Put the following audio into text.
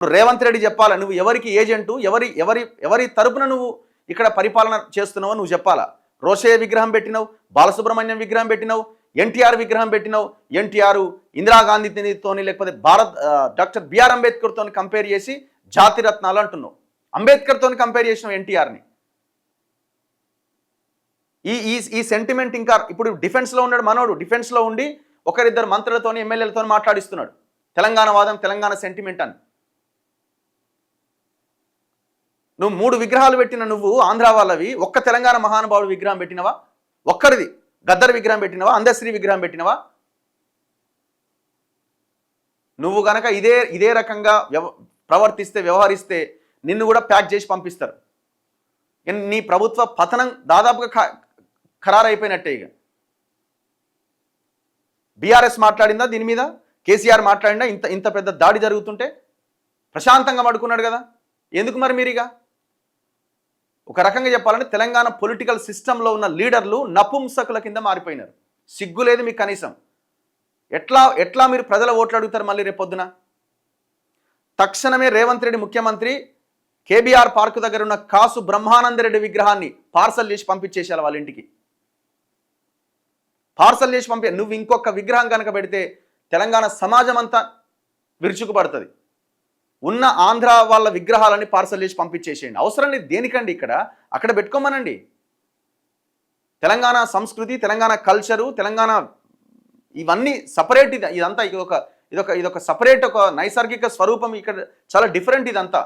రేవంత్ రెడ్డి చెప్పాలా నువ్వు ఎవరికి ఏజెంటు, ఎవరి ఎవరి ఎవరి తరపున నువ్వు ఇక్కడ పరిపాలన చేస్తున్నావో నువ్వు చెప్పాలా. రోషయ్య విగ్రహం పెట్టినావు, బాలసుబ్రహ్మణ్యం విగ్రహం పెట్టినావు, ఎన్టీఆర్ విగ్రహం పెట్టినావు. ఎన్టీఆర్ ఇందిరాగాంధీతోని లేకపోతే డాక్టర్ బిఆర్ అంబేద్కర్తో కంపేర్ చేసి జాతి రత్నాలు అంటున్నావు. అంబేద్కర్తో కంపేర్ చేసినావు ఎన్టీఆర్ని. ఈ ఈ ఈ సెంటిమెంట్ ఇంకా ఇప్పుడు డిఫెన్స్లో ఉన్నాడు మనోడు. డిఫెన్స్లో ఉండి ఒకరిద్దరు మంత్రులతో ఎమ్మెల్యేలతో మాట్లాడిస్తున్నాడు తెలంగాణ వాదం, తెలంగాణ సెంటిమెంట్ అని. నువ్వు 3 విగ్రహాలు పెట్టిన నువ్వు ఆంధ్ర వాళ్ళవి, ఒక్క తెలంగాణ మహానుభావుడు విగ్రహం పెట్టినవా? ఒక్కరిది గద్దర్ విగ్రహం పెట్టినవా? అందశ్రీ విగ్రహం పెట్టినవా? నువ్వు గనక ఇదే రకంగా వ్యవహరిస్తే నిన్ను కూడా ప్యాక్ చేసి పంపిస్తారు. నీ ప్రభుత్వ పతనం దాదాపుగా ఖరారైపోయినట్టే. ఇక బీఆర్ఎస్ మాట్లాడిందా దీని మీద? కేసీఆర్ మాట్లాడిందా? ఇంత పెద్ద దాడి జరుగుతుంటే ప్రశాంతంగా పడుకున్నాడు కదా, ఎందుకు మరి మీరిగా? ఒక రకంగా చెప్పాలంటే తెలంగాణ పొలిటికల్ సిస్టంలో ఉన్న లీడర్లు నపుంసకుల కింద మారిపోయినారు. సిగ్గు లేదు మీకు కనీసం. ఎట్లా మీరు ప్రజల ఓట్లు అడుగుతారు మళ్ళీ రేపొద్దున? తక్షణమే రేవంత్ రెడ్డి ముఖ్యమంత్రి కేబీఆర్ పార్కు దగ్గర ఉన్న కాసు బ్రహ్మానందరెడ్డి విగ్రహాన్ని పార్సల్ చేసి పంపించేసేయాలి వాళ్ళ ఇంటికి. పార్సల్ చేసి నువ్వు ఇంకొక విగ్రహం కనుక పెడితే తెలంగాణ సమాజం అంతా విరుచుకుపడుతుంది. ఉన్న ఆంధ్ర వాళ్ళ విగ్రహాలని పార్సల్ చేసి పంపించేసేయండి. అవసరం లేదు దేనికండి, ఇక్కడ అక్కడ పెట్టుకోమనండి. తెలంగాణ సంస్కృతి, తెలంగాణ కల్చరు, తెలంగాణ ఇవన్నీ సపరేట్. ఇదంతా ఇదొక సపరేట్ ఒక నైసర్గిక స్వరూపం. ఇక్కడ చాలా డిఫరెంట్ ఇదంతా.